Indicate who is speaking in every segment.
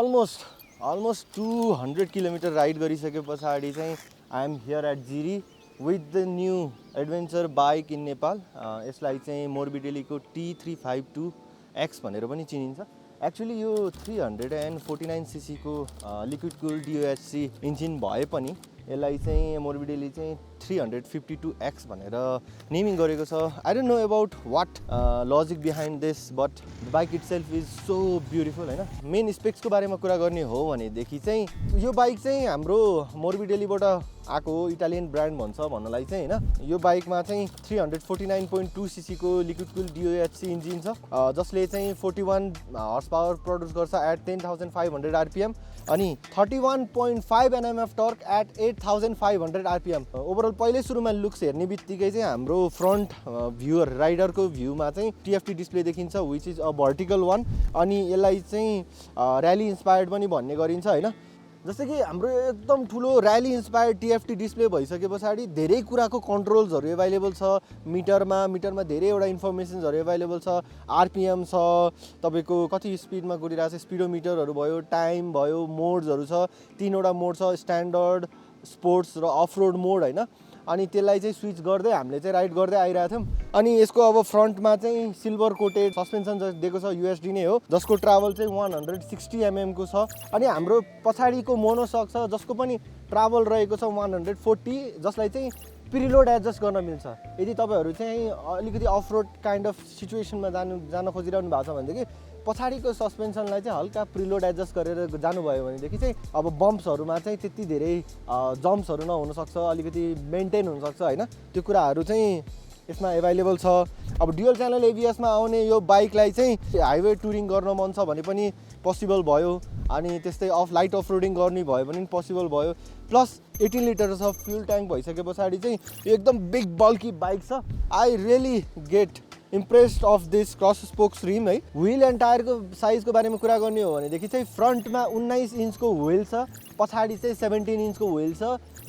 Speaker 1: almost 200 kilometre ride गरिसके पछाडि चाहिँ I am here at Jiri with the new adventure bike in Nepal. यसलाई चाहिँ मोर्बिडेलीको T352X भनेर पनि चिनिन्छ। एक्चुअली यो 349 सीसीको लिक्विड कुल्ड DOHC इन्जिन भए पनि यसलाई चाहिँ मोर्बिडेली चाहिँ 352X भनेर नेमिङ गरेको छ। I don't know about what logic behind this, but the bike itself is so beautiful होइन। मेन स्पेक्सको बारेमा कुरा गर्ने हो भनेदेखि चाहिँ यो बाइक चाहिँ हाम्रो मोर्बिडेलीबाट आएको इटालियन ब्रान्ड भन्छ भन्नलाई चाहिँ होइन। यो बाइकमा चाहिँ 349.2 सीसीको लिक्विड कुल्ड DOHC इन्जिन छ, जसले चाहिँ 41 हर्स पावर प्रड्युस गर्छ एट 10,500 RPM अनि 31.5 Nm torque at 8,500 RPM। Overall पहिल्यै सुरुमा लुक्स हेर्ने बित्तिकै चाहिँ हाम्रो फ्रन्ट भ्यू राइडरको भ्यूमा चाहिँ TFT डिस्प्ले देखिन्छ, which is a vertical one. अनि यसलाई चाहिँ र्याली इन्सपायर्ड पनि भन्ने गरिन्छ होइन। जस्तै कि हाम्रो एकदम ठुलो र्याली इन्सपायर्ड TFT डिस्प्ले भइसके पछाडि धेरै कुराको कन्ट्रोल्सहरू एभाइलेबल छ। मिटरमा धेरैवटा इन्फर्मेसन्सहरू एभाइलेबल छ। RPM छ, तपाईँको कति स्पिडमा कुदिरहेको छ, स्पिडोमिटरहरू भयो, टाइम भयो, मोड्सहरू छ। 3वटा मोड छ, स्ट्यान्डर्ड, स्पोर्ट्स र अफ रोड मोड होइन। अनि त्यसलाई चाहिँ स्विच गर्दै हामीले चाहिँ राइड गर्दै आइरहेको थियौँ। अनि यसको अब फ्रन्टमा चाहिँ सिल्भर कोटेड सस्पेन्सन दिएको छ, USD नै हो, जसको ट्राभल चाहिँ 160 mm को छ। अनि हाम्रो पछाडिको मोनोसक छ जसको पनि ट्राभल रहेको छ 140, जसलाई चाहिँ प्रिलोड एडजस्ट गर्न मिल्छ। यदि तपाईँहरू चाहिँ अलिकति अफ रोड काइन्ड अफ सिचुएसनमा जान खोजिरहनु भएको छ भनेदेखि पछाडिको सस्पेन्सनलाई चाहिँ हल्का प्रिलोड एडजस्ट गरेर जानुभयो भनेदेखि चाहिँ अब बम्प्सहरूमा चाहिँ त्यति धेरै जम्प्सहरू नहुन सक्छ, अलिकति मेन्टेन हुनसक्छ होइन। त्यो कुराहरू चाहिँ यसमा एभाइलेबल छ। अब डुअल च्यानल ABS मा आउने यो बाइकलाई चाहिँ हाइवे टुरिङ गर्न मन छ भने पनि पोसिबल भयो। अनि त्यस्तै लाइट अफ रोडिङ गर्ने भयो भने पनि पोसिबल भयो। प्लस 18 लिटर छ फ्युल ट्याङ्क भइसके पछाडि चाहिँ एकदम बिग बल्की बाइक छ। I really get impressed of this cross spokes rim है। व्हिल एन्ड टायरको साइजको बारेमा कुरा गर्ने हो भनेदेखि चाहिँ फ्रन्टमा 19 इन्चको व्हिल छ, पछाडि चाहिँ 17 इन्चको व्हिल छ।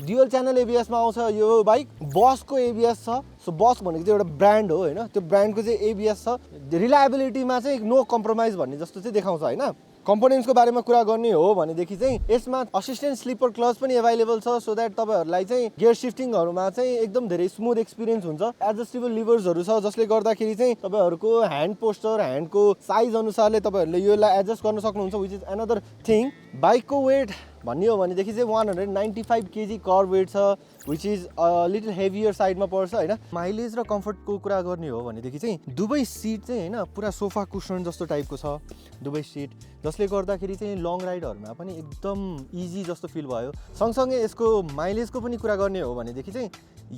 Speaker 1: डुअल च्यानल ABS मा आउँछ यो बाइक। बसको ABS छ। सो बस भनेको चाहिँ एउटा ब्रान्ड हो होइन, त्यो ब्रान्डको चाहिँ ABS छ। रिलायबिलिटीमा चाहिँ नो कम्प्रोमाइज भन्ने जस्तो चाहिँ देखाउँछ होइन। कम्पोनेन्ट्सको बारेमा कुरा गर्ने हो भनेदेखि चाहिँ यसमा असिस्टेन्ट स्लिपर क्लच पनि एभाइलेबल छ, सो द्याट तपाईँहरूलाई चाहिँ गियर सिफ्टिङहरूमा चाहिँ एकदम धेरै स्मुथ एक्सपिरियन्स हुन्छ। एडजस्टेबल लिभर्सहरू छ जसले गर्दाखेरि चाहिँ तपाईँहरूको ह्यान्ड पोस्चर, ह्यान्डको साइज अनुसारले तपाईँहरूले यसलाई एडजस्ट गर्न सक्नुहुन्छ, विच इज अनदर थिङ। बाइकको वेट भन्ने हो भनेदेखि चाहिँ 195 kg कर वेट छ, विच इज लिटल हेभियर साइडमा पर्छ होइन। माइलेज र कम्फर्टको कुरा गर्ने हो भनेदेखि चाहिँ दुवै सिट चाहिँ होइन पुरा सोफा कुसन जस्तो टाइपको छ दुवै सिट, जसले गर्दाखेरि चाहिँ लङ राइडहरूमा पनि एकदम इजी जस्तो फिल भयो। सँगसँगै यसको माइलेजको पनि कुरा गर्ने हो भनेदेखि चाहिँ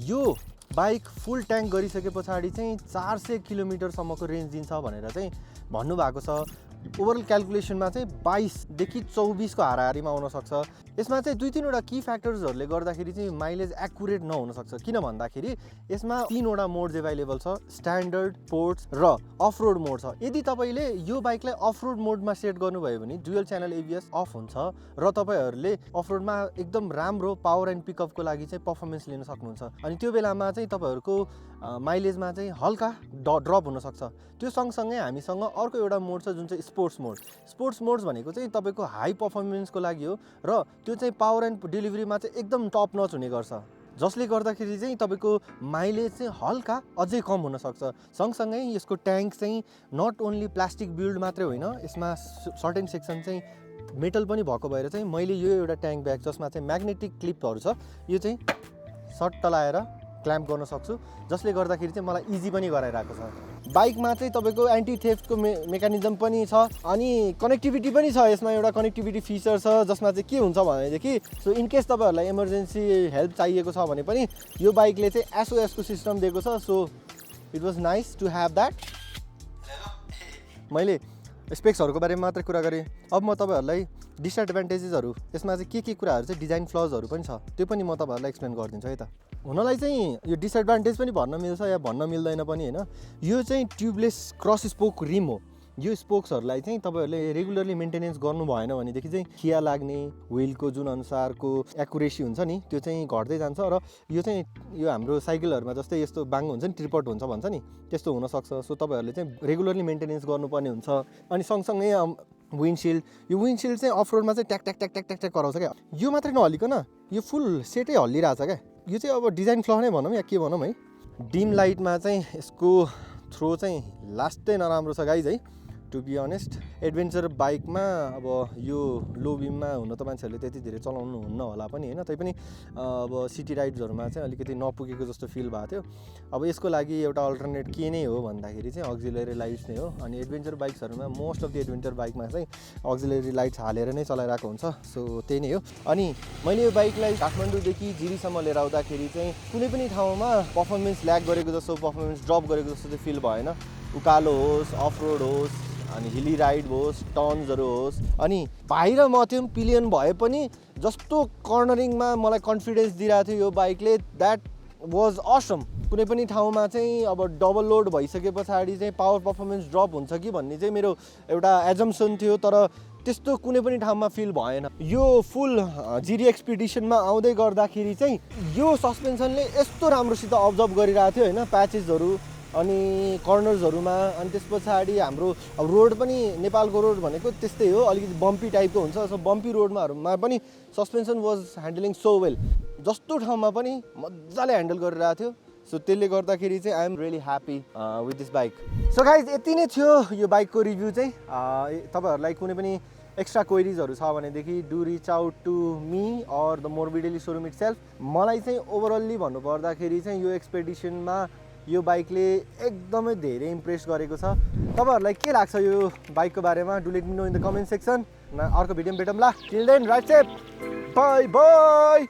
Speaker 1: यो बाइक फुल ट्याङ्क गरिसके पछाडि चाहिँ 400 किलोमिटरसम्मको रेन्ज दिन्छ भनेर चाहिँ भन्नुभएको छ। ओभरअल क्यालकुलेसनमा चाहिँ 22 देखि 24 को हाराहारीमा आउन सक्छ। यसमा चाहिँ 2-3वटा की फ्याक्टर्सहरूले गर्दाखेरि चाहिँ माइलेज एक्युरेट नहुन सक्छ। किन भन्दाखेरि यसमा 3वटा मोड्स एभाइलेबल छ, स्ट्यान्डर्ड, स्पोर्ट्स र अफ रोड मोड छ। यदि तपाईँले यो बाइकलाई अफ रोड मोडमा सेट गर्नुभयो भने डुअल च्यानल ABS अफ हुन्छ र तपाईँहरूले अफ रोडमा एकदम राम्रो पावर एन्ड पिकअपको लागि चाहिँ पर्फर्मेन्स लिन सक्नुहुन्छ। अनि त्यो बेलामा चाहिँ तपाईँहरूको माइलेजमा चाहिँ हल्का ड्रप हुनसक्छ। त्यो सँगसँगै हामीसँग अर्को एउटा मोड छ जुन चाहिँ स्पोर्ट्स मोड। स्पोर्ट्स मोड्स भनेको चाहिँ तपाईँको हाई पर्फर्मेन्सको लागि हो र त्यो चाहिँ पावर एन्ड डेलिभरीमा चाहिँ एकदम टप नच हुने गर्छ, जसले गर्दाखेरि चाहिँ तपाईँको माइलेज चाहिँ हल्का अझै कम हुनसक्छ। सँगसँगै यसको ट्याङ्क चाहिँ नट ओन्ली प्लास्टिक बिल्ड मात्रै होइन, यसमा सर्टेन सेक्सन चाहिँ मेटल पनि भएको भएर चाहिँ मैले यो एउटा ट्याङ्क ब्याग जसमा चाहिँ म्याग्नेटिक क्लिपहरू छ, यो चाहिँ सट्ट लाएर क्ल्याम्प गर्न सक्छु, जसले गर्दाखेरि चाहिँ मलाई इजी पनि गराइरहेको छ। बाइकमा चाहिँ तपाईँको एन्टी थेफ्टको मेकानिजम पनि छ अनि कनेक्टिभिटी पनि छ। यसमा एउटा कनेक्टिभिटी फिचर छ जसमा चाहिँ के हुन्छ भनेदेखि सो इनकेस तपाईँहरूलाई इमर्जेन्सी हेल्प चाहिएको छ भने पनि यो बाइकले चाहिँ SOS को सिस्टम दिएको छ। So it was nice to have that. मैले स्पेक्सहरूको बारेमा मात्रै कुरा गरेँ। अब म तपाईँहरूलाई डिसएडभान्टेजेसहरू यसमा चाहिँ के कुराहरू चाहिँ डिजाइन फ्लजहरू पनि छ त्यो पनि म तपाईँहरूलाई एक्सप्लेन गरिदिन्छु है त। हुनलाई चाहिँ यो डिसएडभान्टेज पनि भन्न मिल्छ या भन्न मिल्दैन पनि होइन। यो चाहिँ ट्युबलेस क्रस स्पोक रिम हो। यो स्पोक्सहरूलाई चाहिँ तपाईँहरूले रेगुलरली मेन्टेनेन्स गर्नु भएन भनेदेखि चाहिँ खिया लाग्ने, व्हिलको जुन अनुसारको एक्युरेसी हुन्छ नि त्यो चाहिँ घट्दै जान्छ र यो चाहिँ यो हाम्रो साइकलहरूमा जस्तै यस्तो बाङ हुन्छ नि, ट्रिपट हुन्छ भन्छ नि, त्यस्तो हुनसक्छ। सो तपाईँहरूले चाहिँ रेगुलरली मेन्टेनेन्स गर्नुपर्ने हुन्छ। अनि सँगसँगै विन्डसिल्ड, यो विन्डसिल्ड चाहिँ अफ रोडमा चाहिँ ट्याक ट्याक ट्याक ट्याक ट्याक ट्याक कराउँछ क्या। यो मात्रै नहल्लिकन यो फुल सेटै हल्लिरहेछ क्या। यो चाहिँ अब डिजाइन फ्ल नै भनौँ या के भनौँ है। डिम लाइटमा चाहिँ यसको थ्रो चाहिँ लास्टै नराम्रो छ गाइज है, टु बी अनेस्ट। एडभेन्चर बाइकमा अब यो लो बिममा हुन त मान्छेहरूले त्यति धेरै चलाउनु हुन्न होला पनि होइन, तैपनि अब सिटी राइड्सहरूमा चाहिँ अलिकति नपुगेको जस्तो फिल भएको थियो। अब यसको लागि एउटा अल्टरनेट के नै हो भन्दाखेरि चाहिँ अक्जिलरी लाइट्स नै हो। अनि एडभेन्चर बाइक्सहरूमा मोस्ट अफ द एडभेन्चर बाइकमा चाहिँ अक्जिलरी लाइट्स हालेर नै चलाइरहेको हुन्छ, सो त्यही नै हो। अनि मैले यो बाइकलाई काठमाडौँदेखि जिरीसम्म लिएर आउँदाखेरि चाहिँ कुनै पनि ठाउँमा पर्फर्मेन्स ल्याग गरेको जस्तो, पर्फर्मेन्स ड्रप गरेको जस्तो चाहिँ फिल भएन। उकालो होस्, अफ रोड होस्, अनि हिली राइड होस्, टर्न्सहरू होस्, अनि बाहिर म त्यो पिलियन भए पनि जस्तो कर्नरिङमा मलाई कन्फिडेन्स दिइरहेको थियो यो बाइकले, द्याट वाज असम। कुनै पनि ठाउँमा चाहिँ अब डबल लोड भइसके पछाडि चाहिँ पावर पर्फर्मेन्स ड्रप हुन्छ कि भन्ने चाहिँ मेरो एउटा एजम्सन थियो, तर त्यस्तो कुनै पनि ठाउँमा फिल भएन। यो फुल जिरी एक्सपिडिसनमा आउँदै गर्दाखेरि चाहिँ यो सस्पेन्सनले यस्तो राम्रोसित अब्जर्भ गरिरहेको थियो होइन, प्याचेसहरू अनि कर्नर्सहरूमा। अनि त्यस पछाडि हाम्रो अब रोड पनि नेपालको रोड भनेको त्यस्तै हो, अलिकति बम्पी टाइपको हुन्छ। सो बम्पी रोडमा पनि suspension was handling so well, जस्तो ठाउँमा पनि मजाले ह्यान्डल गरिरहेको थियो। सो त्यसले गर्दाखेरि चाहिँ I am really happy with this bike. So guys यति नै थियो यो बाइकको रिभ्यू चाहिँ। तपाईँहरूलाई कुनै पनि एक्स्ट्रा क्वेरिजहरू छ भनेदेखि do reach out to me or the Morbidelli showroom itself. मलाई चाहिँ ओभरअल्ली भन्नुपर्दाखेरि चाहिँ यो एक्सपेडिसनमा यो बाइकले एकदमै धेरै इम्प्रेस गरेको छ। तपाईँहरूलाई के लाग्छ यो बाइकको बारेमा? Do let me know in the comment section. अर्को भिडियोमा भेटौँला। Till then ride safe, bye by.